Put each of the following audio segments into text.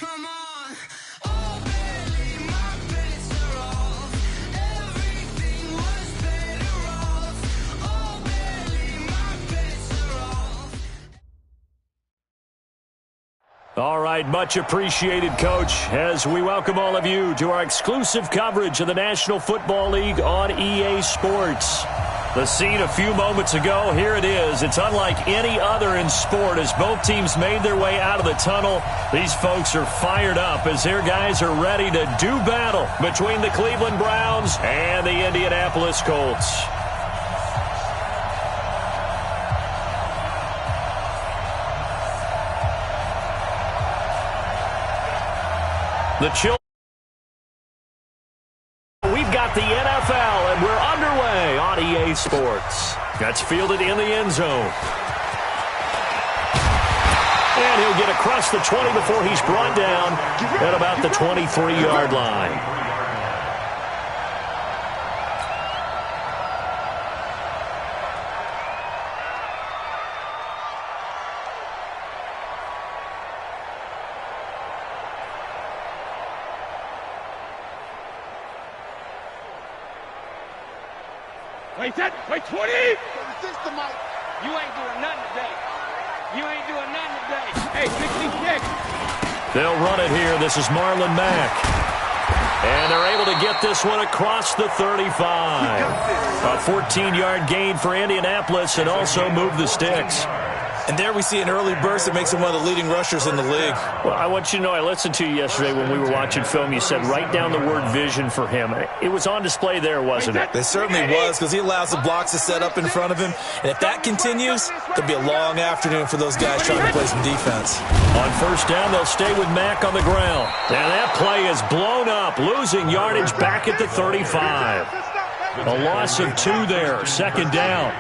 Come on. Oh, baby, my bets are off. Everything was better off. Oh, baby, my bets are off. All right, much appreciated, Coach, as we welcome all of you to our exclusive coverage of the National Football League on EA Sports. The scene a few moments ago, here it is. It's unlike any other in sport as both teams made their way out of the tunnel. These folks are fired up as their guys are ready to do battle between the Cleveland Browns and the Indianapolis Colts. The children. We've got the NFL, and we're underway on EA Sports. That's fielded in the end zone. And he'll get across the 20 before he's brought down at about the 23-yard line. Wait, 20! You ain't doing nothing today. Hey, 66! They'll run it here. This is Marlon Mack. And they're able to get this one across the 35. A 14-yard gain for Indianapolis and also move the sticks. And there we see an early burst that makes him one of the leading rushers in the league. Well, I want you to know, I listened to you yesterday when we were watching film. You said write down the word vision for him. It was on display there, wasn't it? It certainly was, because he allows the blocks to set up in front of him. And if that continues, there'll be a long afternoon for those guys trying to play some defense. On first down, they'll stay with Mack on the ground. And that play is blown up, losing yardage back at the 35. A loss of 2 there, second down.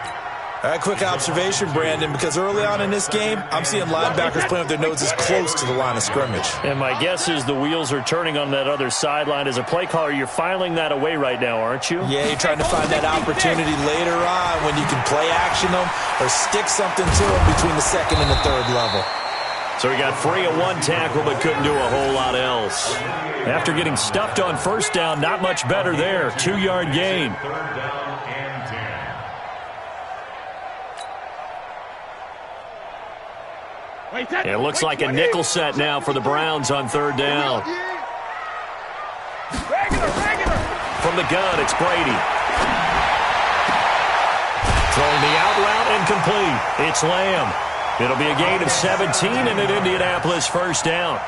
All right, quick observation, Brandon, because early on in this game, I'm seeing linebackers playing with their noses close to the line of scrimmage. And my guess is the wheels are turning on that other sideline. As a play caller, you're filing that away right now, aren't you? Yeah, you're trying to find that opportunity later on when you can play action them or stick something to them between the second and the third level. So he got free of 1 tackle but couldn't do a whole lot else. After getting stuffed on first down, not much better there. 2-yard gain. It looks like a nickel set now for the Browns on third down. From the gun, it's Brady. Throwing the out route and complete. It's Lamb. It'll be a gain of 17 and an Indianapolis first down.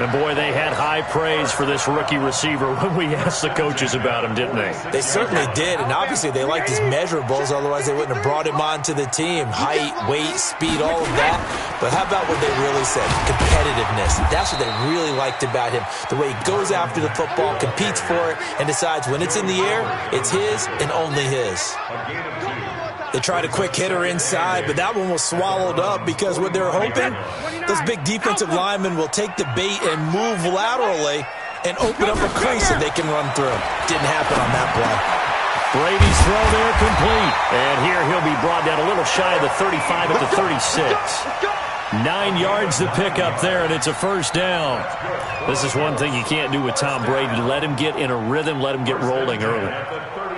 And, boy, they had high praise for this rookie receiver when we asked the coaches about him, didn't they? They certainly did, and obviously they liked his measurables. Otherwise, they wouldn't have brought him onto the team. Height, weight, speed, all of that. But how about what they really said? Competitiveness. That's what they really liked about him. The way he goes after the football, competes for it, and decides when it's in the air, it's his and only his. They tried a quick hitter inside, but that one was swallowed up because what they're hoping, those big defensive linemen will take the bait and move laterally and open up a crease that they can run through. Didn't happen on that play. Brady's throw there complete. And here he'll be brought down a little shy of the 35 at the 36. 9 yards to pick up there, and it's a first down. This is one thing you can't do with Tom Brady. Let him get in a rhythm, let him get rolling early.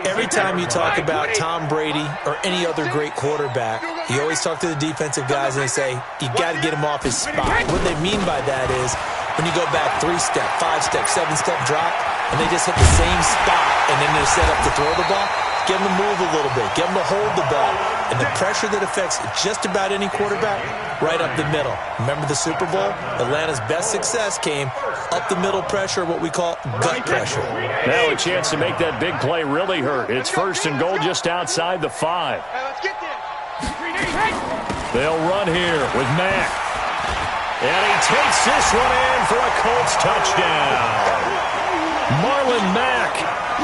Every time you talk about Tom Brady or any other great quarterback, you always talk to the defensive guys and they say, you got to get him off his spot. What they mean by that is when you go back 3-step, 5-step, 7-step drop, and they just hit the same spot and then they're set up to throw the ball, get them to move a little bit, get them to hold the ball. And the pressure that affects just about any quarterback, right up the middle. Remember the Super Bowl? Atlanta's best success came up the middle pressure, what we call gut pressure. Now a chance to make that big play really hurt. It's first and goal just outside the 5. They'll run here with Mack. And he takes this one in for a Colts touchdown. Marlon Mack,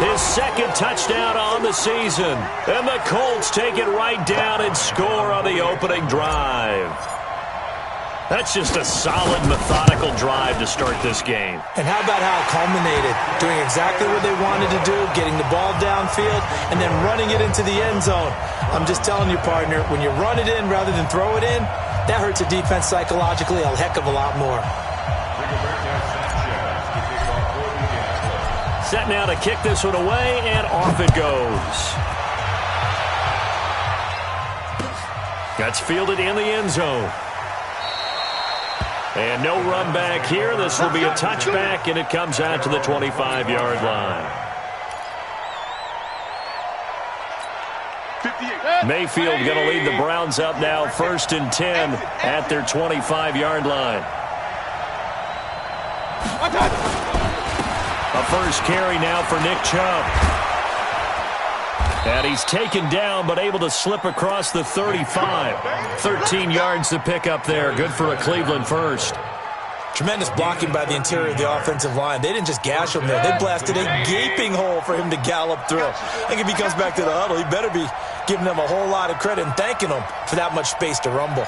his second touchdown on the season. And the Colts take it right down and score on the opening drive. That's just a solid, methodical drive to start this game. And how about how it culminated? Doing exactly what they wanted to do, getting the ball downfield, and then running it into the end zone. I'm just telling you, partner, when you run it in rather than throw it in, that hurts a defense psychologically a heck of a lot more. set now to kick this one away, and off it goes. That's fielded in the end zone. And no run back here. This will be a touchback, and it comes out to the 25-yard line. Mayfield going to lead the Browns up now, 1st and 10 at their 25-yard line. A first carry now for Nick Chubb. And he's taken down, but able to slip across the 35. 13 yards to pick up there. Good for a Cleveland first. Tremendous blocking by the interior of the offensive line. They didn't just gash him there. They blasted a gaping hole for him to gallop through. I think if he comes back to the huddle, he better be giving them a whole lot of credit and thanking them for that much space to rumble.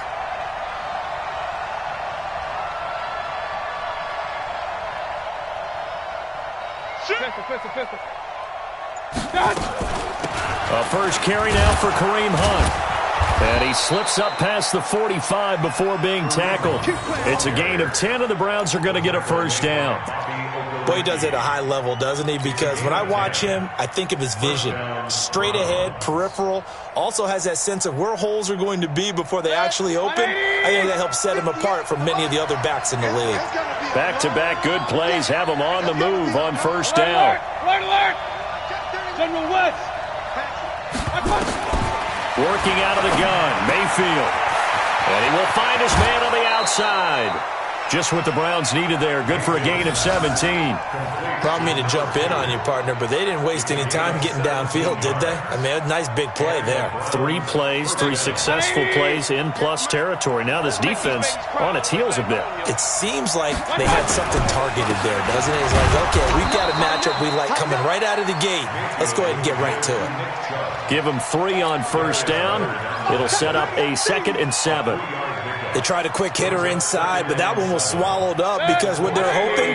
A first carry now for Kareem Hunt. And he slips up past the 45 before being tackled. It's a gain of 10, and the Browns are going to get a first down. Boy, he does it at a high level, doesn't he? Because when I watch him, I think of his vision. Straight ahead, peripheral. Also has that sense of where holes are going to be before they actually open. I think that helps set him apart from many of the other backs in the league. Back-to-back good plays have him on the move on first down. Right alert! General West! Working out of the gun, Mayfield. And he will find his man on the outside. Just what the Browns needed there. Good for a gain of 17. Don't mean to jump in on you, partner, but they didn't waste any time getting downfield, did they? I mean, a nice big play there. 3 plays, 3 successful plays in plus territory. Now this defense on its heels a bit. It seems like they had something targeted there, doesn't it? It's like, okay, we've got a matchup we like coming right out of the gate. Let's go ahead and get right to it. Give them 3 on first down. It'll set up a 2nd and 7. They tried a quick hitter inside, but that one was swallowed up because what they're hoping,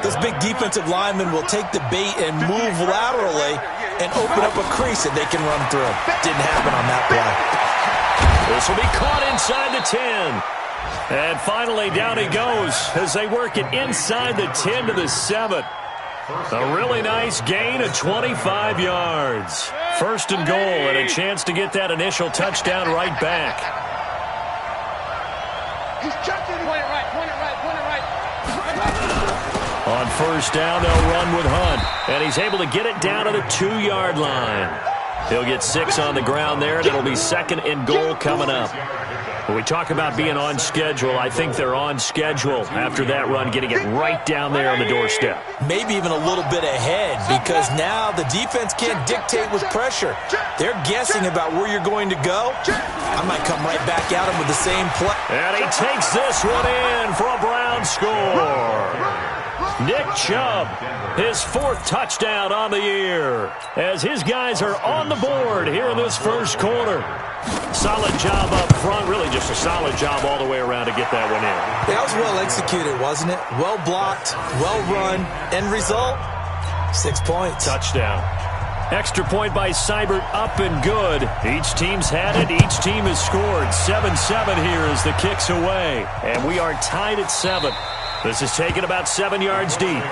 those big defensive linemen will take the bait and move laterally and open up a crease that they can run through. Didn't happen on that play. This will be caught inside the 10. And finally, down he goes as they work it inside the 10 to the 7. A really nice gain of 25 yards. 1st and goal and a chance to get that initial touchdown right back. On first down, they'll run with Hunt. And he's able to get it down to the 2-yard line. He'll get 6 on the ground there, and it'll be 2nd and goal coming up. When we talk about being on schedule, I think they're on schedule after that run, getting it right down there on the doorstep. Maybe even a little bit ahead, because now the defense can't dictate with pressure. They're guessing about where you're going to go. I might come right back at him with the same play. And he takes this one in for a Brown score. Nick Chubb, his 4th touchdown on the year, as his guys are on the board here in this first quarter. Solid job up front, really just a solid job all the way around to get that one in. That was well executed, wasn't it? Well blocked, well run, end result, 6 points. Touchdown. Extra point by Seibert, up and good. Each team's had it, each team has scored. 7-7 here as the kick's away, and we are tied at 7. This is taken about 7 yards deep.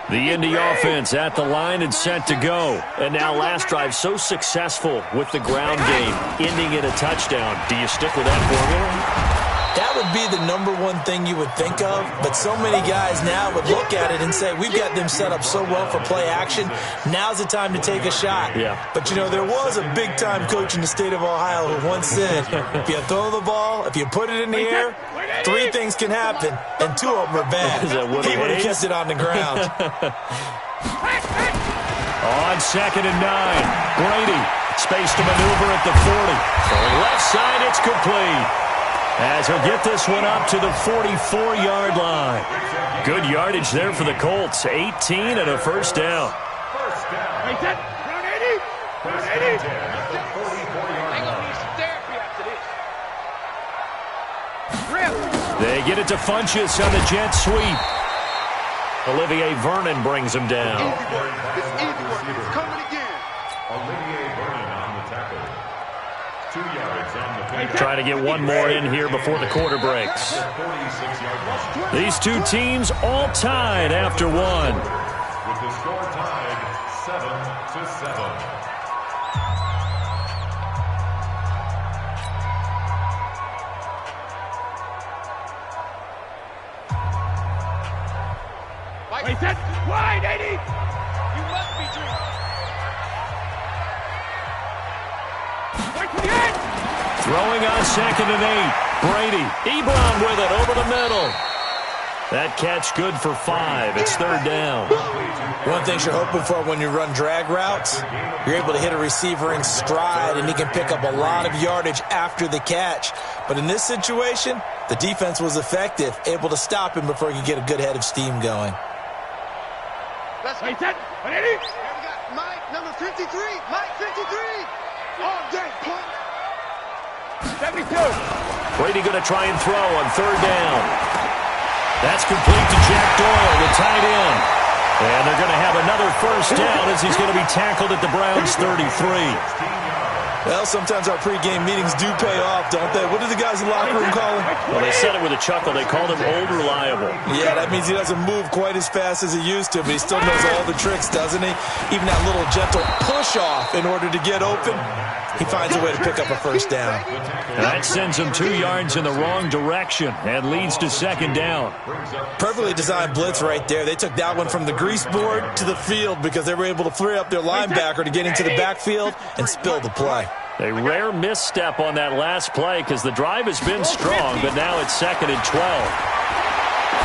The Indy offense at the line and set to go. And now last drive so successful with the ground game, ending in a touchdown. Do you stick with that formula? That would be the #1 thing you would think of, but so many guys now would look at it and say, we've got them set up so well for play action, now's the time to take a shot. Yeah. But, you know, there was a big-time coach in the state of Ohio who once said, if you throw the ball, if you put it in the air, 3 things can happen, and 2 of them are bad. He would have kissed it on the ground. On 2nd and 9, Brady, space to maneuver at the 40. For the left side, it's complete. As he'll get this one up to the 44-yard line. Good yardage there for the Colts. 18 and a first down. They get it to Funchess on the jet sweep. Olivier Vernon brings him down. It's easy work. It's coming again. Olivier Vernon on the tackle. 2 yards on the penalty. Try to get one more in here before the quarter breaks. 46-yard line. These two teams all tied after one. With the score tied 7-7. Wait, set. Wide, 80. You must be dreaming. Wait for the end. Throwing on 2nd and 8. Brady. Ebron with it over the middle. That catch good for 5. It's 3rd down. One thing you're hoping for when you run drag routes, you're able to hit a receiver in stride, and he can pick up a lot of yardage after the catch. But in this situation, the defense was effective, able to stop him before he could get a good head of steam going. Wait, set. 180. Here we got Mike, number 53. Mike, 53. All day, punt. 72. Brady going to try and throw on 3rd down. That's complete to Jack Doyle, the tight end. And they're going to have another 1st down as he's going to be tackled at the Browns' 33. Well, sometimes our pregame meetings do pay off, don't they? What do the guys in the locker room call him? Well, they said it with a chuckle. They called him Old Reliable. Yeah, that means he doesn't move quite as fast as he used to, but he still knows all the tricks, doesn't he? Even that little gentle push-off in order to get open, he finds a way to pick up a 1st down. And that sends him 2 yards in the wrong direction and leads to 2nd down. Perfectly designed blitz right there. They took that one from the grease board to the field because they were able to free up their linebacker to get into the backfield and spill the play. A rare misstep on that last play because the drive has been strong, but now it's 2nd and 12.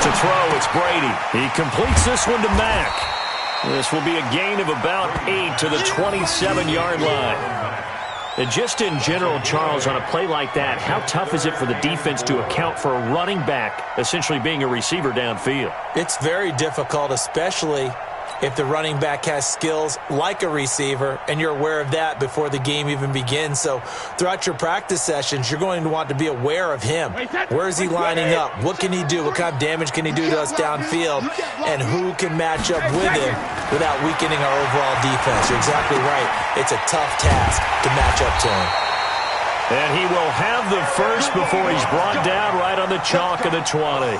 To throw, it's Brady. He completes this one to Mack. This will be a gain of about 8 to the 27-yard line. And just in general, Charles, on a play like that, how tough is it for the defense to account for a running back essentially being a receiver downfield? It's very difficult, especially if the running back has skills like a receiver, and you're aware of that before the game even begins. So throughout your practice sessions, you're going to want to be aware of him. Where is he lining up? What can he do? What kind of damage can he do to us downfield? And who can match up with him without weakening our overall defense? You're exactly right. It's a tough task to match up to him. And he will have the 1st before he's brought down right on the chalk of the 20.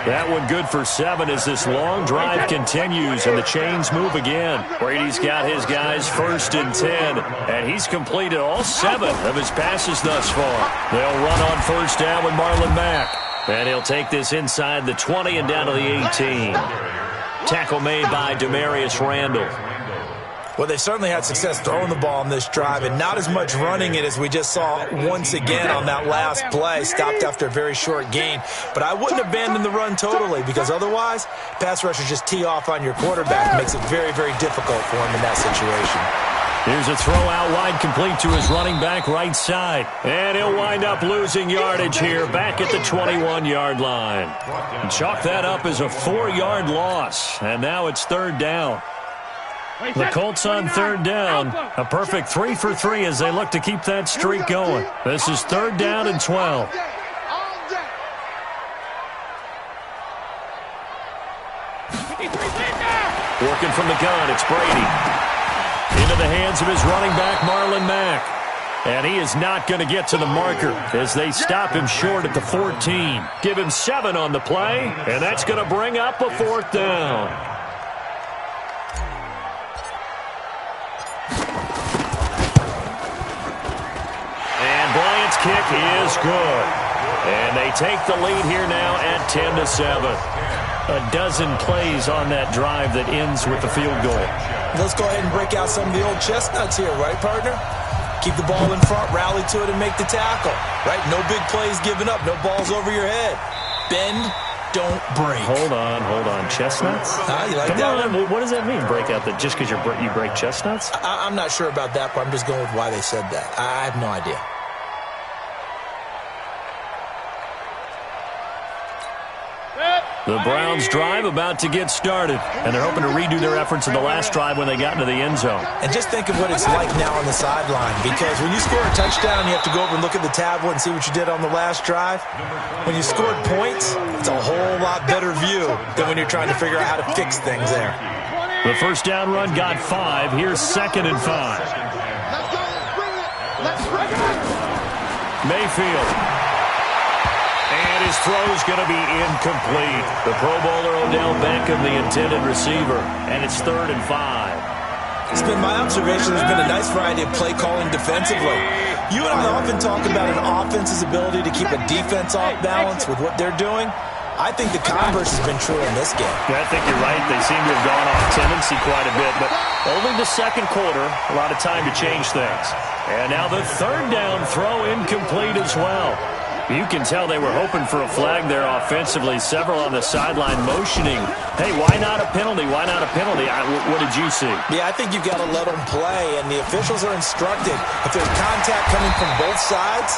That one good for 7 as this long drive continues and the chains move again. Brady's got his guys 1st and 10, and he's completed all 7 of his passes thus far. They'll run on 1st down with Marlon Mack, and he'll take this inside the 20 and down to the 18. Tackle made by Demarius Randall. Well, they certainly had success throwing the ball on this drive, and not as much running it as we just saw once again on that last play. Stopped after a very short gain. But I wouldn't abandon the run totally, because otherwise, pass rushers just tee off on your quarterback. It makes it very, very difficult for him in that situation. Here's a throw out wide, complete to his running back right side. And he'll wind up losing yardage here back at the 21-yard line. And chalk that up as a 4-yard loss. And now it's 3rd down. The Colts on 3rd down. A perfect 3 for 3 as they look to keep that streak going. This is 3rd down and 12. Working from the gun, it's Brady. Into the hands of his running back, Marlon Mack. And he is not going to get to the marker as they stop him short at the 14. Give him 7 on the play, and that's going to bring up a 4th down. Bryant's kick is good. And they take the lead here now at 10-7. A dozen plays on that drive that ends with the field goal. Let's go ahead and break out some of the old chestnuts here, right, partner? Keep the ball in front, rally to it, and make the tackle, right? No big plays given up, no balls over your head. Bend, don't break. Hold on. Chestnuts? You like Come that on. one? What does that mean, break out? That just because you break chestnuts? I'm not sure about that part. I'm just going with why they said that. I have no idea. The Browns drive about to get started, and they're hoping to redo their efforts in the last drive when they got into the end zone. And just think of what it's like now on the sideline, because when you score a touchdown, you have to go over and look at the tablet and see what you did on the last drive. When you scored points, it's a whole lot better view than when you're trying to figure out how to fix things there. The first down run got 5. Here's 2nd and 5. Let's go. Let's bring it. Let's bring it. Mayfield. And his throw's going to be incomplete. The Pro Bowler Odell Beckham, the intended receiver. And it's 3rd and 5. It's been my observation there's been a nice variety of play calling defensively. You and I often talk about an offense's ability to keep a defense off balance with what they're doing. I think the converse has been true in this game. Yeah, I think you're right. They seem to have gone off tendency quite a bit, but only the second quarter, a lot of time to change things. And now the 3rd down throw incomplete as well. You can tell they were hoping for a flag there offensively. Several on the sideline motioning. Hey, why not a penalty? Why not a penalty? What did you see? Yeah, I think you've got to let them play, and the officials are instructed. If there's contact coming from both sides,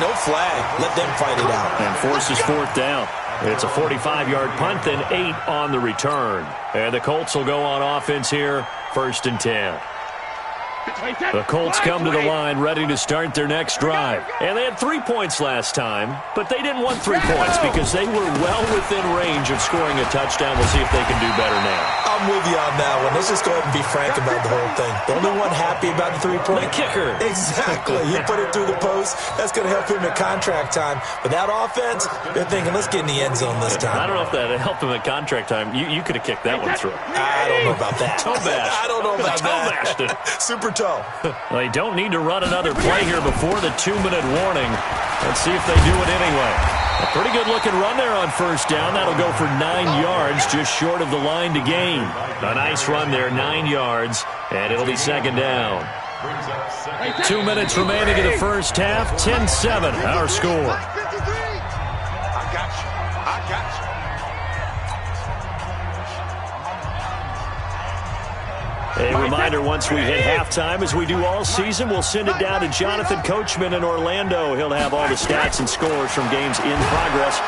no flag. Let them fight it out. And forces 4th down. It's a 45-yard punt, then 8 on the return. And the Colts will go on offense here, 1st and 10. The Colts come to the line ready to start their next drive. And they had 3 points last time, but they didn't want 3 points because they were well within range of scoring a touchdown. We'll see if they can do better now. I'm with you on that one. Let's just go ahead and be frank about the whole thing. The only one happy about the 3-point? The kicker. Exactly. You put it through the post. That's going to help him at contract time. But that offense, they're thinking, let's get in the end zone this time. I don't know if that helped him at contract time. You could have kicked that one through. I don't know about that. Toe bash. I don't know about toe that. bashed it. Super toe. They don't need to run another play here before the 2-minute warning. Let's see if they do it anyway. A pretty good-looking run there on 1st down. That'll go for 9 yards, just short of the line to gain. A nice run there, 9 yards, and it'll be 2nd down. 2 minutes remaining in the first half, 10-7, our score. Mike 53. I got you. I got you. A reminder, once we hit halftime, as we do all season, we'll send it down to Jonathan Coachman in Orlando. He'll have all the stats and scores from games in progress.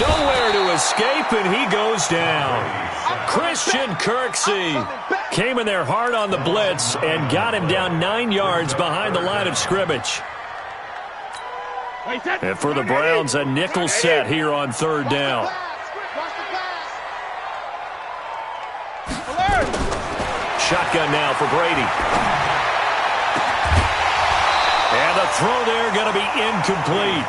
Nowhere to escape, and he goes down. Christian Kirksey came in there hard on the blitz and got him down 9 yards behind the line of scrimmage. And for the Browns, a nickel set here on 3rd down. Shotgun now for Brady. And the throw there going to be incomplete.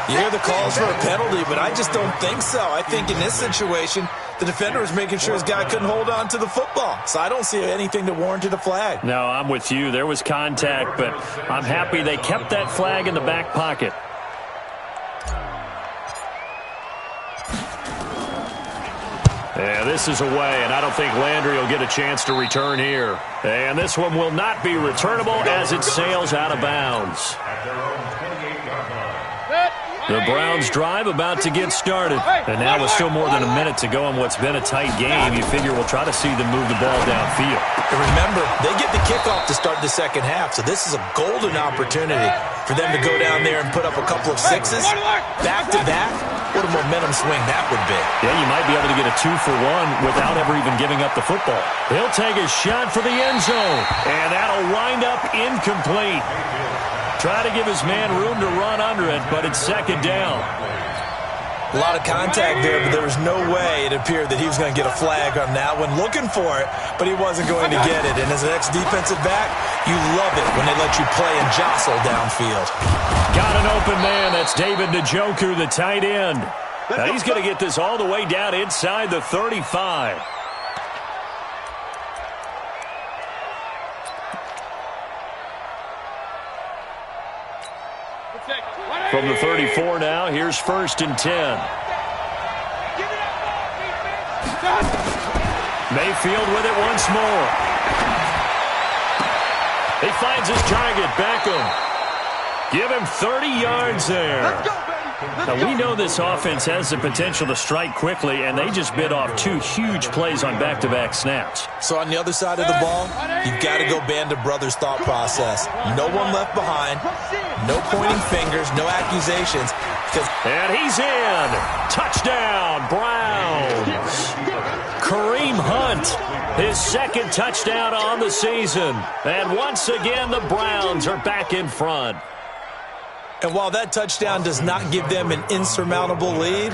You hear the calls for a penalty, but I just don't think so. I think in this situation, the defender was making sure his guy couldn't hold on to the football. So I don't see anything that warranted a flag. No, I'm with you. There was contact, but I'm happy they kept that flag in the back pocket. Yeah, this is away, and I don't think Landry will get a chance to return here. And this one will not be returnable as it sails out of bounds. The Browns drive about to get started. And now with still more than a minute to go in what's been a tight game, you figure we'll try to see them move the ball downfield. And remember, they get the kickoff to start the second half, so this is a golden opportunity for them to go down there and put up a couple of sixes. Back-to-back, what a momentum swing that would be. Yeah, you might be able to get a 2-for-1 without ever even giving up the football. He'll take a shot for the end zone, and that'll wind up incomplete. Try to give his man room to run under it, but it's 2nd down. A lot of contact there, but there was no way it appeared that he was going to get a flag on that one. Looking for it, but he wasn't going to get it. And as an ex-defensive back, you love it when they let you play and jostle downfield. Got an open man. That's David Njoku, the tight end. Now he's going to get this all the way down inside the 35. From the 34 now, here's 1st and 10. Mayfield with it once more. He finds his target, Beckham. Give him 30 yards there. Now, we know this offense has the potential to strike quickly, and they just bit off 2 huge plays on back-to-back snaps. So on the other side of the ball, you've got to go band of brothers thought process. No one left behind, no pointing fingers, no accusations. And he's in. Touchdown, Browns. Kareem Hunt, his 2nd touchdown on the season. And once again, the Browns are back in front. And while that touchdown does not give them an insurmountable lead,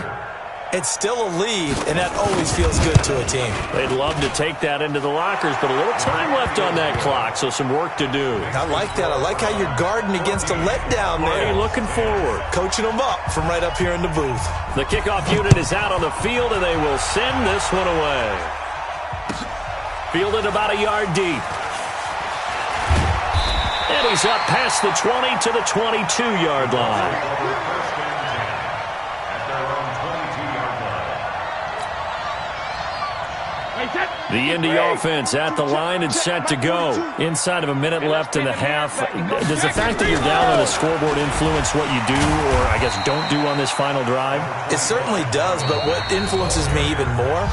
It's still a lead, and that always feels good to a team. They'd love to take that into the lockers, but a little time left on that clock, so some work to do. I like that. I like how you're guarding against a letdown there. Already looking forward. Coaching them up from right up here in the booth. The kickoff unit is out on the field, and they will send this one away. Fielded about a yard deep. And he's up past the 20 to the 22-yard line. The Indy offense at the line and set to go. Inside of a minute left in the half. Does the fact that you're down on the scoreboard influence what you do, or I guess don't do on this final drive? It certainly does, but what influences me even more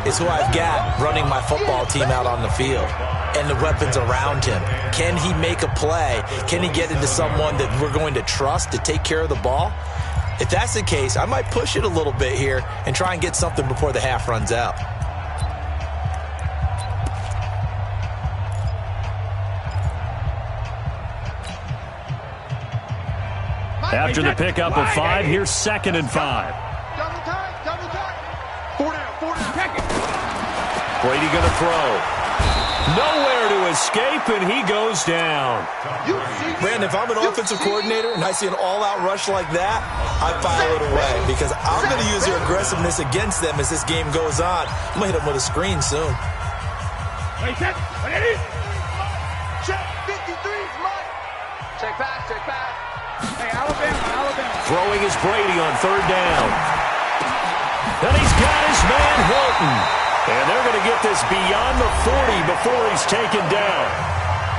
is who I've got running my football team out on the field and the weapons around him. Can he make a play? Can he get into someone that we're going to trust to take care of the ball? If that's the case, I might push it a little bit here and try and get something before the half runs out. After the pickup of 5, here's 2nd and 5. Double time, double time. 4 down, check it. Brady going to throw. Nowhere to escape, and he goes down. Brandon, if I'm an offensive coordinator and I see an all-out rush like that, I file it away because I'm going to use their aggressiveness against them as this game goes on. I'm going to hit them with a screen soon. Wait, set. Ready? Check 53's Mike. Check back, check back. Hey, Alabama. Throwing is Brady on 3rd down. And he's got his man Hilton. And they're going to get this beyond the 40 before he's taken down.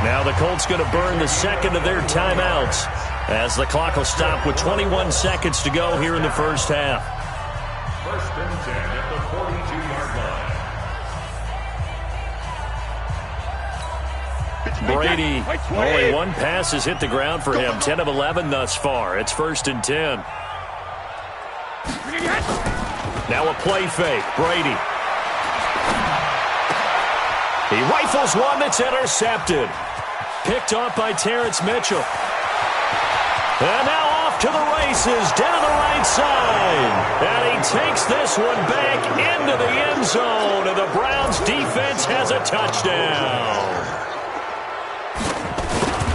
Now the Colts going to burn the second of their timeouts as the clock will stop with 21 seconds to go here in the first half. 1st and 10 at the 42-yard line. Brady, only one pass has hit the ground for him. 10 of 11 thus far. It's 1st and 10. Now a play fake. Brady. He rifles one that's intercepted. Picked off by Terrence Mitchell. And now off to the races, down the right side. And he takes this one back into the end zone. And the Browns defense has a touchdown.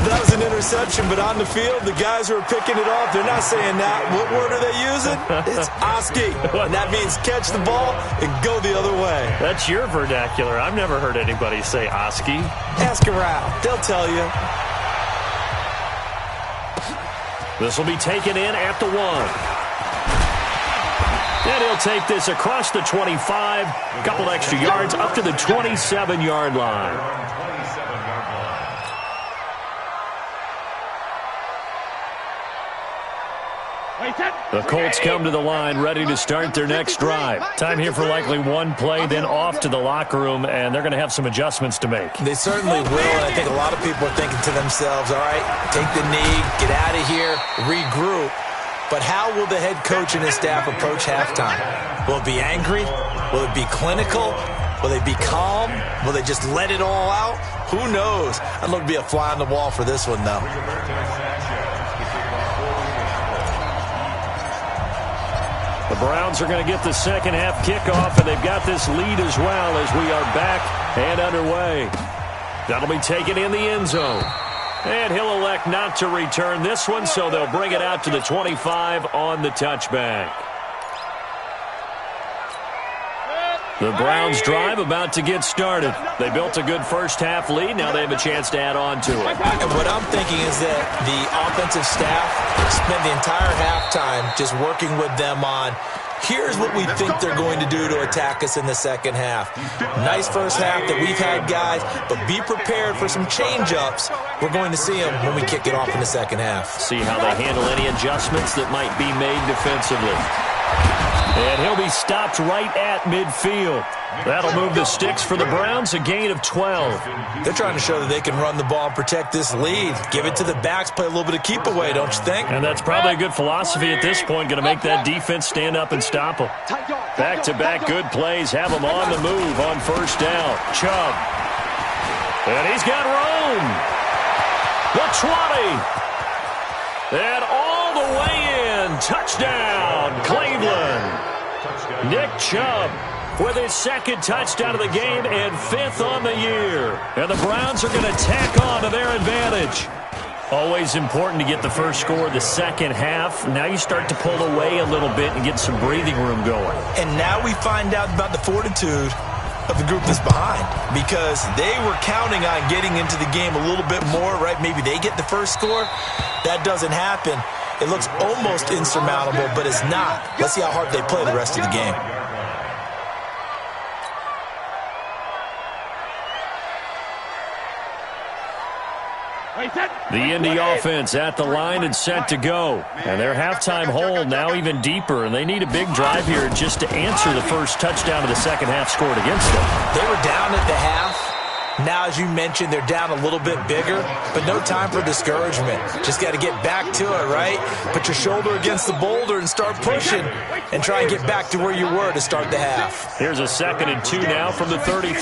That was an interception, but on the field, the guys who are picking it off, they're not saying that. What word are they using? It's Oski. And that means catch the ball and go the other way. That's your vernacular. I've never heard anybody say Oski. Ask around. They'll tell you. This will be taken in at the 1. And he'll take this across the 25. A couple extra yards up to the 27-yard line. The Colts come to the line ready to start their next drive. Time here for likely one play, then off to the locker room, and they're going to have some adjustments to make. They certainly will, and I think a lot of people are thinking to themselves, all right, take the knee, get out of here, regroup. But how will the head coach and his staff approach halftime? Will it be angry? Will it be clinical? Will they be calm? Will they just let it all out? Who knows? I'd love to be a fly on the wall for this one, though. The Browns are going to get the second half kickoff, and they've got this lead as well as we are back and underway. That'll be taken in the end zone. And he'll elect not to return this one, so they'll bring it out to the 25 on the touchback. The Browns drive about to get started. They built a good first half lead. Now they have a chance to add on to it. And what I'm thinking is that the offensive staff spent the entire halftime just working with them on, here's what we think they're going to do to attack us in the second half. Nice first half that we've had, guys, but be prepared for some change-ups. We're going to see them when we kick it off in the second half. See how they handle any adjustments that might be made defensively. And he'll be stopped right at midfield. That'll move the sticks for the Browns, a gain of 12. They're trying to show that they can run the ball and protect this lead. Give it to the backs, play a little bit of keep away, don't you think? And that's probably a good philosophy at this point, going to make that defense stand up and stop them. Back-to-back good plays, have them on the move on first down. Chubb. And he's got room. The 20. And all the way in. Touchdown, Cleveland. Nick Chubb with his second touchdown of the game and 5th on the year. And the Browns are going to tack on to their advantage. Always important to get the first score of the second half. Now you start to pull away a little bit and get some breathing room going. And now we find out about the fortitude of the group that's behind, because they were counting on getting into the game a little bit more, right? Maybe they get the first score. That doesn't happen. It looks almost insurmountable, but it's not. Let's see how hard they play the rest of the game. The Indy offense at the line and set to go. And their halftime hole now even deeper, and they need a big drive here just to answer the first touchdown of the second half scored against them. They were down at the half. Now, as you mentioned, they're down a little bit bigger, but no time for discouragement. Just got to get back to it, right? Put your shoulder against the boulder and start pushing and try and get back to where you were to start the half. Here's a 2nd and 2 now from the 33.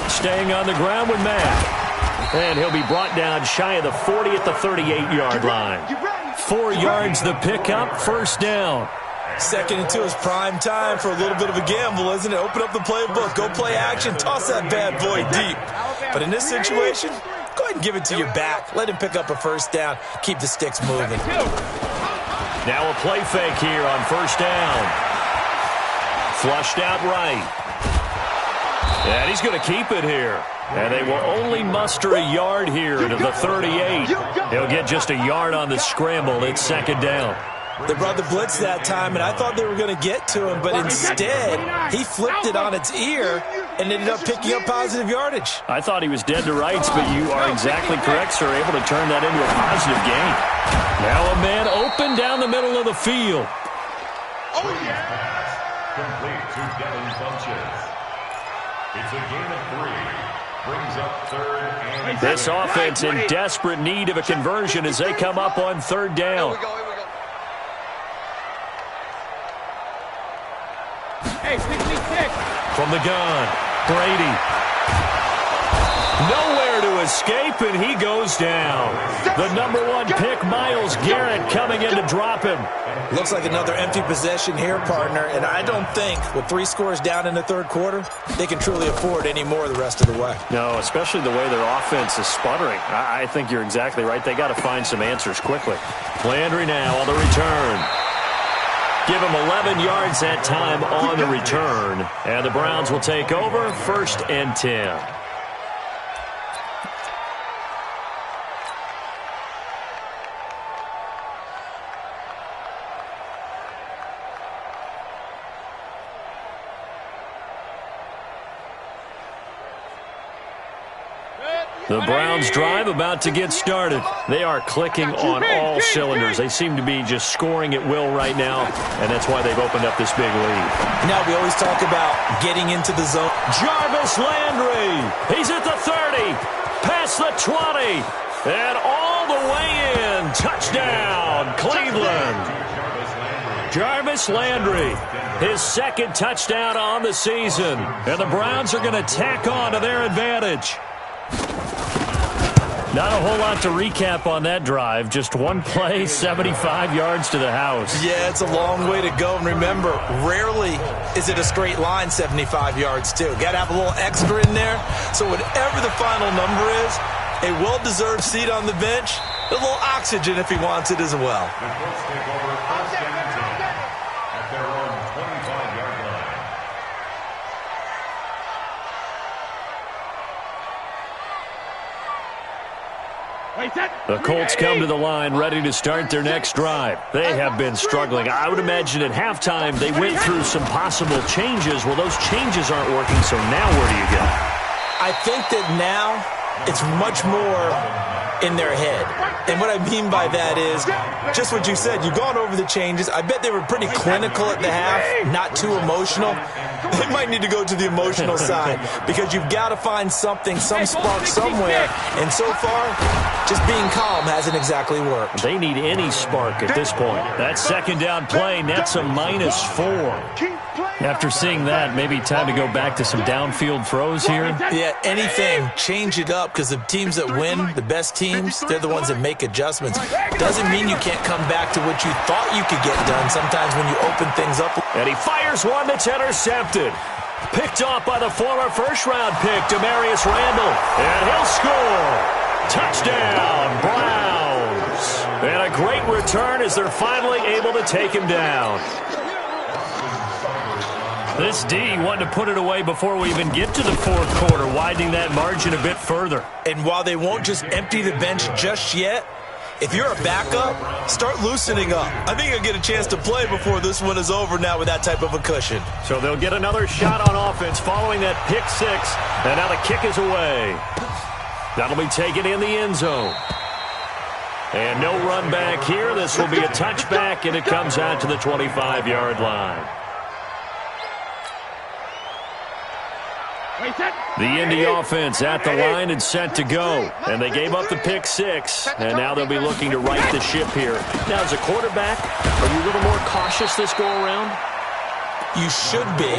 Staying on the ground with Matt. And he'll be brought down shy of the 40 at the 38-yard line. 4 yards the pickup, first down. 2nd and 2 is prime time for a little bit of a gamble, isn't it? Open up the playbook, go play action, toss that bad boy deep. But in this situation, go ahead and give it to your back. Let him pick up a first down. Keep the sticks moving. Now a play fake here on first down. Flushed out right. And he's going to keep it here. And they will only muster a yard here to the 38. He'll get just a yard on the scramble. It's 2nd down. They brought the blitz that time, and I thought they were going to get to him, but instead, he flipped it on its ear and ended up picking up positive yardage. I thought he was dead to rights, but you are exactly correct, sir. Able to turn that into a positive gain. Now a man open down the middle of the field. Oh, yeah! Complete to Devin Funches. It's a gain of 3. Brings up 3rd and... This offense in desperate need of a conversion as they come up on 3rd down. Hey, 66. From the gun, Brady. Nowhere to escape, and he goes down. The #1 pick, Myles Garrett, coming in to drop him. Looks like another empty possession here, partner, and I don't think with 3 scores down in the 3rd quarter, they can truly afford any more the rest of the way. No, especially the way their offense is sputtering. I think you're exactly right. They got to find some answers quickly. Landry now on the return. Give him 11 yards that time on the return. And the Browns will take over, 1st and 10. The Browns drive about to get started. They are clicking on all cylinders. They seem to be just scoring at will right now, and that's why they've opened up this big lead. Now we always talk about getting into the zone. Jarvis Landry. He's at the 30, past the 20, and all the way in. Touchdown, Cleveland. Jarvis Landry, his 2nd touchdown on the season. And the Browns are going to tack on to their advantage. Not a whole lot to recap on that drive. Just one play, 75 yards to the house. Yeah, it's a long way to go. And remember, rarely is it a straight line 75 yards, too. Got to have a little extra in there. So whatever the final number is, a well-deserved seat on the bench, a little oxygen if he wants it as well. The Colts take over 1st and 10 at their own 25-yard line. The Colts come to the line ready to start their next drive. They have been struggling. I would imagine at halftime they went through some possible changes. Well, those changes aren't working, so now where do you go? I think that now it's much more in their head. And what I mean by that is just what you said. You've gone over the changes. I bet they were pretty clinical at the half, not too emotional. They might need to go to the emotional side because you've got to find something, some spark somewhere. And so far, just being calm hasn't exactly worked. They need any spark at this point. That 2nd down play, that's a -4. After seeing that, maybe time to go back to some downfield throws here. Yeah, anything. Change it up because the teams that win, the best teams, they're the ones that make adjustments. Doesn't mean you can't come back to what you thought you could get done sometimes when you open things up. And he fires here's one that's intercepted. Picked off by the former first-round pick, Demarius Randall. And he'll score. Touchdown, Browns. And a great return as they're finally able to take him down. This D wanted to put it away before we even get to the fourth quarter, widening that margin a bit further. And while they won't just empty the bench just yet, if you're a backup, start loosening up. I think you'll get a chance to play before this one is over now with that type of a cushion. So they'll get another shot on offense following that pick six. And now the kick is away. That'll be taken in the end zone. And no run back here. This will be a touchback, and it comes out to the 25-yard line. The Indy offense at the line and set to go. And they gave up the pick six, and now they'll be looking to right the ship here. Now, as a quarterback, are you a little more cautious this go-around? You should be,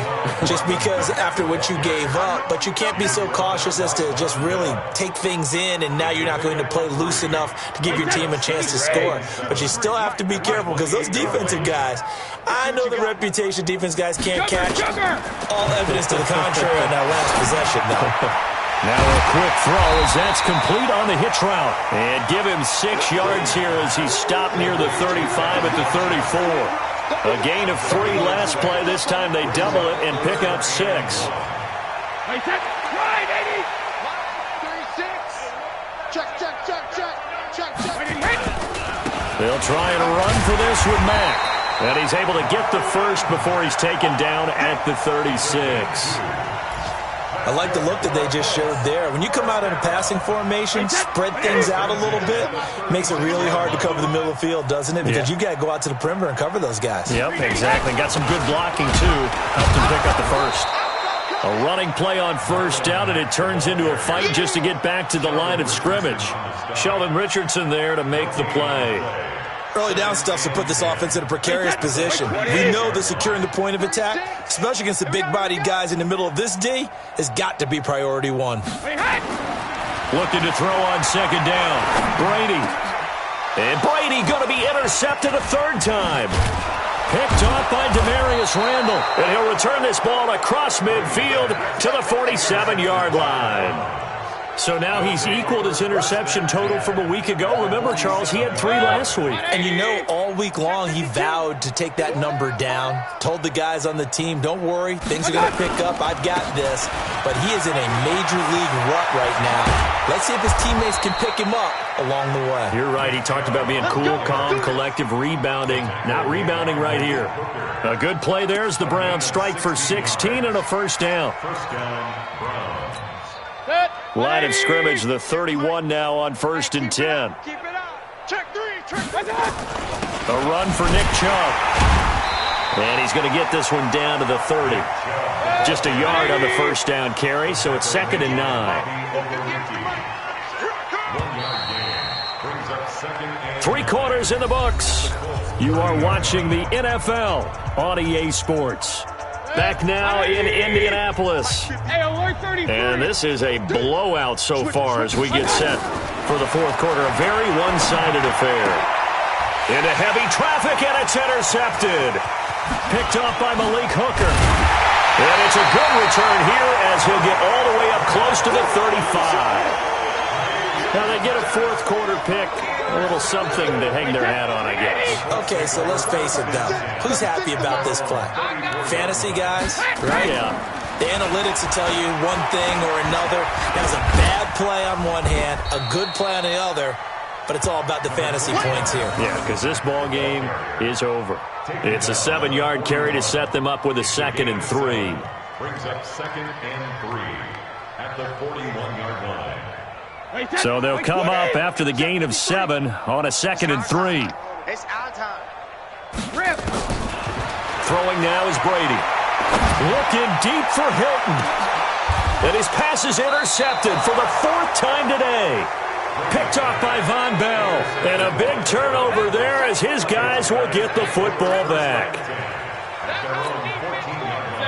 just because after what you gave up, but you can't be so cautious as to just really take things in, and now you're not going to play loose enough to give your team a chance to score. But you still have to be careful, because those defensive guys, I know the reputation defense guys can't catch. All evidence to the contrary on that last possession, though. Now a quick throw as that's complete on the hitch route. And give him 6 yards here as he's stopped near the 35 at the 34. A gain of 3 last play. This time they double it and pick up 6. Right, 36. Check. They'll try and run for this with Mack. And he's able to get the first before he's taken down at the 36. I like the look that they just showed there. When you come out in a passing formation, spread things out a little bit, makes it really hard to cover the middle of the field, doesn't it? Because you got to go out to the perimeter and cover those guys. Yep, exactly. Got some good blocking, too. Helped him pick up the first. A running play on first down, and it turns into a fight just to get back to the line of scrimmage. Sheldon Richardson there to make the play. Early down stuff to put this offense in a precarious position. We know that securing the point of attack, especially against the big-bodied guys in the middle of this D, has got to be priority one. Looking to throw on second down. Brady. And Brady going to be intercepted a third time. Picked off by Demarius Randall. And he'll return this ball across midfield to the 47-yard line. So now he's equaled his interception total from a week ago. Remember, Charles, he had 3 last week. And you know, all week long he vowed to take that number down. Told the guys on the team, don't worry, things are going to pick up. I've got this. But he is in a major league rut right now. Let's see if his teammates can pick him up along the way. You're right. He talked about being cool, calm, collective, rebounding. Not rebounding right here. A good play there as the Browns strike for 16 and a first down. Line of scrimmage, the 31 now on 1st and 10. Keep it up. Check 3. A run for Nick Chubb. And he's going to get this one down to the 30. Just a yard on the first down carry, so it's 2nd and 9. 3 quarters in the books. You are watching the NFL on EA Sports. Back now in Indianapolis. And this is a blowout so far as we get set for the fourth quarter. A very one-sided affair. Into heavy traffic, and it's intercepted. Picked off by Malik Hooker. And it's a good return here as he'll get all the way up close to the 35. Now they get a fourth quarter pick. A little something to hang their hat on, I guess. Okay, so let's face it, though. Who's happy about this play? Fantasy guys, right? Yeah. The analytics will tell you one thing or another. That was a bad play on one hand, a good play on the other, but it's all about the fantasy points here. Yeah, because this ball game is over. It's a 7-yard carry to set them up with a 2nd and 3. Brings up 2nd and 3 at the 41-yard line. So they'll come up after the gain of 7 on a 2nd and 3. It's our time. Throwing now is Brady. Looking deep for Hilton. And his pass is intercepted for the 4th time today. Picked off by Von Bell. And a big turnover there as his guys will get the football back.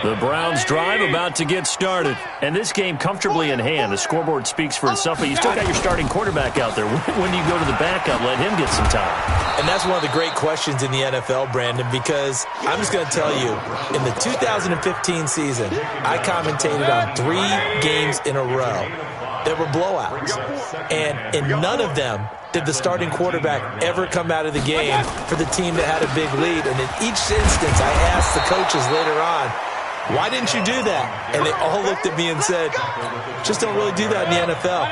The Browns drive about to get started. And this game comfortably in hand. The scoreboard speaks for itself, but you still got your starting quarterback out there. When do you go to the backup, let him get some time? And that's one of the great questions in the NFL, Brandon, because I'm just going to tell you, in the 2015 season, I commentated on 3 games in a row. There were blowouts. And in none of them did the starting quarterback ever come out of the game for the team that had a big lead. And in each instance, I asked the coaches later on, why didn't you do that? And they all looked at me and said, just don't really do that in the NFL.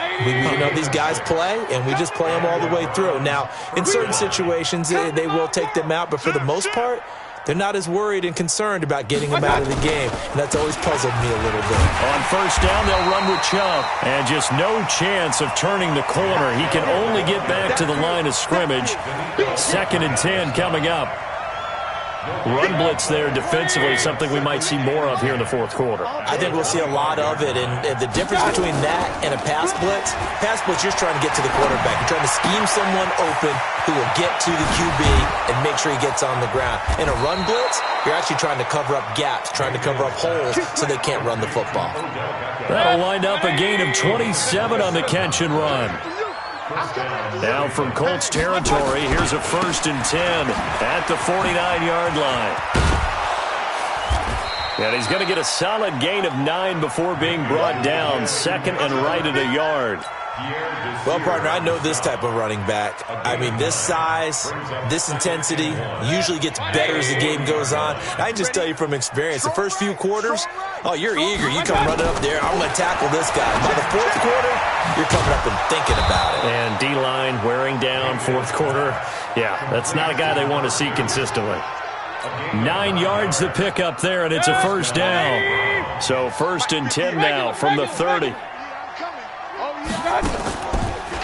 These guys play, and we just play them all the way through. Now, in certain situations, they will take them out, but for the most part, they're not as worried and concerned about getting them out of the game, and that's always puzzled me a little bit. On first down, they'll run with Chubb, and just no chance of turning the corner. He can only get back to the line of scrimmage. 2nd and 10 coming up. Run blitz there defensively, something we might see more of here in the 4th quarter. I think we'll see a lot of it, and the difference between that and a pass blitz, you're just trying to get to the quarterback. You're trying to scheme someone open who will get to the QB and make sure he gets on the ground. In a run blitz, you're actually trying to cover up gaps, trying to cover up holes so they can't run the football. That'll wind up a gain of 27 on the catch and run. Now from Colts territory, here's a 1st and 10 at the 49-yard line. And he's going to get a solid gain of 9 before being brought down. 2nd and right at a yard. Well, partner, I know this type of running back. I mean, this size, this intensity usually gets better as the game goes on. I can just tell you from experience, the first few quarters, oh, you're eager. You come running up there, I'm going to tackle this guy. By the 4th quarter, you're coming up and thinking about it. And D-line wearing down 4th quarter. Yeah, that's not a guy they want to see consistently. 9 yards to pick up there, and it's a 1st down. So 1st and 10 now from the 30.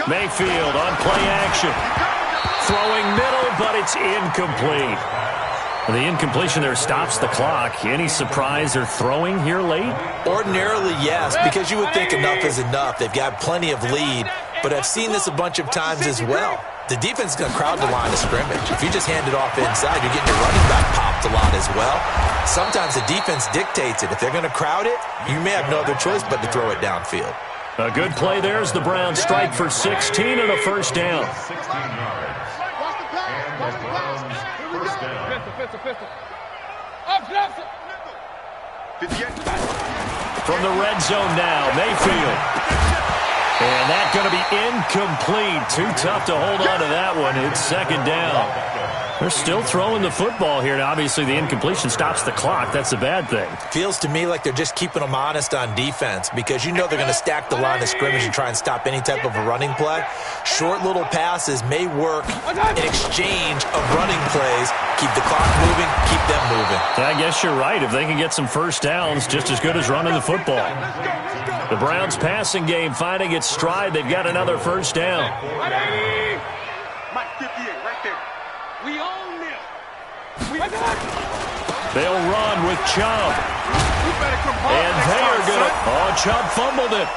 Mayfield on play action. Throwing middle, but it's incomplete. The incompletion there stops the clock. Any surprise they're throwing here late? Ordinarily, yes, because you would think enough is enough. They've got plenty of lead, but I've seen this a bunch of times as well. The defense is going to crowd the line of scrimmage. If you just hand it off inside, you're getting your running back popped a lot as well. Sometimes the defense dictates it. If they're going to crowd it, you may have no other choice but to throw it downfield. A good play there as the Browns strike for 16 and a 1st down. 16 yards. And the Browns' 1st down. From the red zone now, Mayfield. And that's going to be incomplete. Too tough to hold on to that one. It's 2nd down. They're still throwing the football here. Now, obviously, the incompletion stops the clock. That's a bad thing. Feels to me like they're just keeping them honest on defense because you know they're going to stack the line of scrimmage and try and stop any type of a running play. Short little passes may work in exchange of running plays. Keep the clock moving, keep them moving. Yeah, I guess you're right. If they can get some 1st downs, just as good as running the football. The Browns passing game finding its stride. They've got another 1st down. Mike 58 right there. We own this. They'll run with Chubb. And they are going to... Oh, Chubb fumbled it.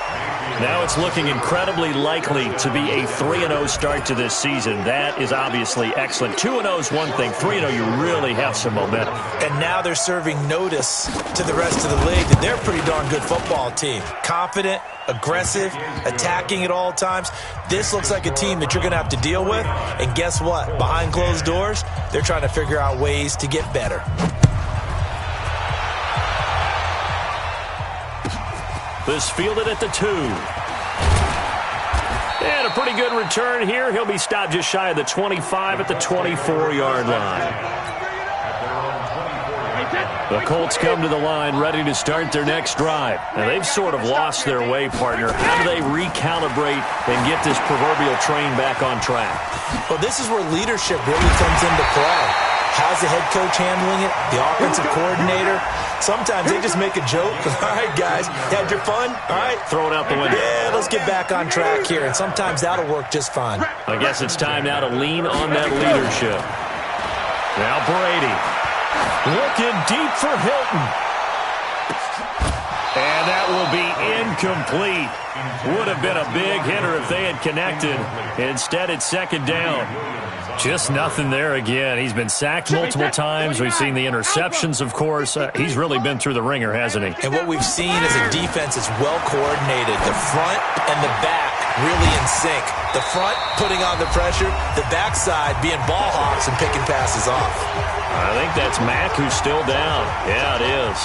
Now it's looking incredibly likely to be a 3-0 start to this season. That is obviously excellent. 2-0 is one thing. 3-0, you really have some momentum. And now they're serving notice to the rest of the league that they're a pretty darn good football team. Confident, aggressive, attacking at all times. This looks like a team that you're going to have to deal with. And guess what? Behind closed doors, they're trying to figure out ways to get better. This fielded at the 2. And a pretty good return here. He'll be stopped just shy of the 25 at the 24-yard line. The Colts come to the line ready to start their next drive. And they've sort of lost their way, partner. How do they recalibrate and get this proverbial train back on track? Well, this is where leadership really comes into play. How's the head coach handling it? The offensive coordinator? Sometimes they just make a joke. All right, guys, had your fun? All right. Throw it out the window. Yeah, let's get back on track here. And sometimes that'll work just fine. I guess it's time now to lean on that leadership. Now Brady. Looking deep for Hilton. And that will be incomplete. Would have been a big hitter if they had connected. Instead, it's 2nd down. Just nothing there again. He's been sacked multiple times. We've seen the interceptions, of course. He's really been through the ringer, hasn't he? And what we've seen is a defense that's well coordinated. The front and the back really in sync. The front putting on the pressure, the backside being ball hawks and picking passes off. I think that's Mack who's still down. Yeah, it is.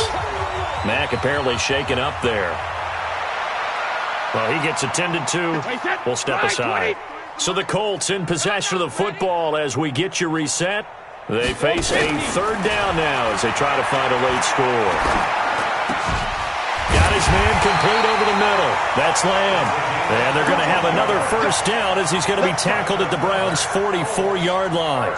Mack apparently shaken up there. Well, he gets attended to. We'll step aside. So the Colts in possession of the football as we get you reset. They face a third down now as they try to find a late score. Got his man complete over the middle. That's Lamb. And they're going to have another first down as he's going to be tackled at the Browns' 44-yard line.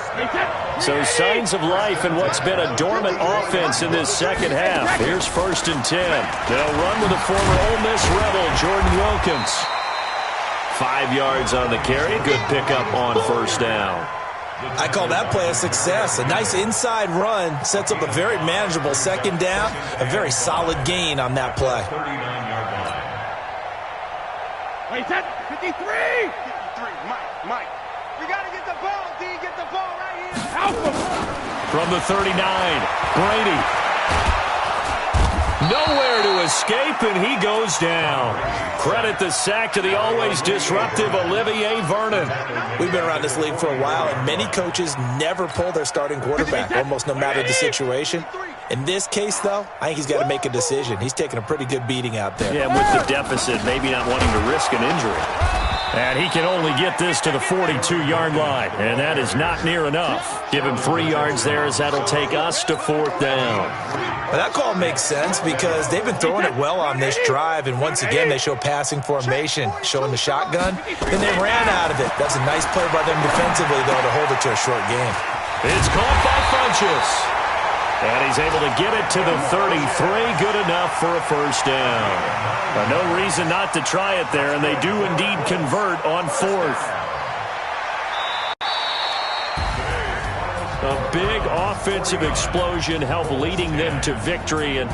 So signs of life in what's been a dormant offense in this second half. Here's 1st and 10. They'll run with the former Ole Miss Rebel, Jordan Wilkins. 5 yards on the carry. Good pickup on first down. I call that play a success. A nice inside run sets up a very manageable second down. A very solid gain on that play. 53! 53, Mike. We got to get the ball, D. Get the ball right here. Alpha! From the 39, Brady. Nowhere to escape, and he goes down. Credit the sack to the always disruptive Olivier Vernon. We've been around this league for a while, and many coaches never pull their starting quarterback, almost no matter the situation. In this case, though, I think he's got to make a decision. He's taking a pretty good beating out there. Yeah, with the deficit, maybe not wanting to risk an injury. And he can only get this to the 42-yard line, and that is not near enough. Give him 3 yards there as that'll take us to 4th down. Well, that call makes sense because they've been throwing it well on this drive, and once again, they show passing formation, showing the shotgun, and they ran out of it. That's a nice play by them defensively, though, to hold it to a short game. It's caught by Funchess. And he's able to get it to the 33. Good enough for a first down. But no reason not to try it there, and they do indeed convert on 4th. A big offensive explosion helped leading them to victory, and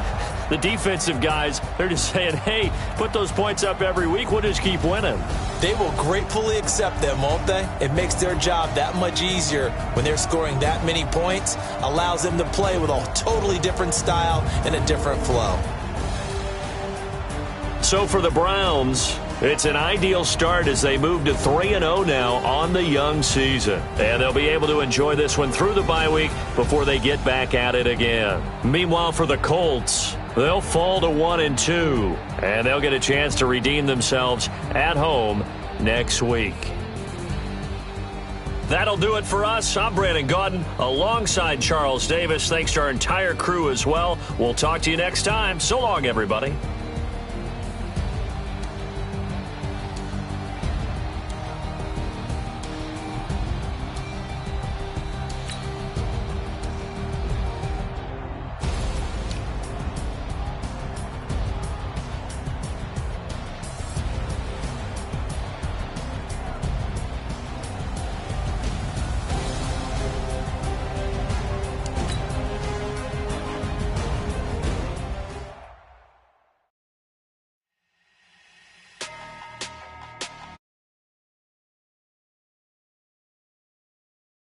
the defensive guys, they're just saying, hey, put those points up every week, we'll just keep winning. They will gratefully accept them, won't they? It makes their job that much easier when they're scoring that many points, allows them to play with a totally different style and a different flow. So for the Browns, it's an ideal start as they move to 3-0 now on the young season. And they'll be able to enjoy this one through the bye week before they get back at it again. Meanwhile, for the Colts, they'll fall to 1-2. And they'll get a chance to redeem themselves at home next week. That'll do it for us. I'm Brandon Gaudin alongside Charles Davis. Thanks to our entire crew as well. We'll talk to you next time. So long, everybody.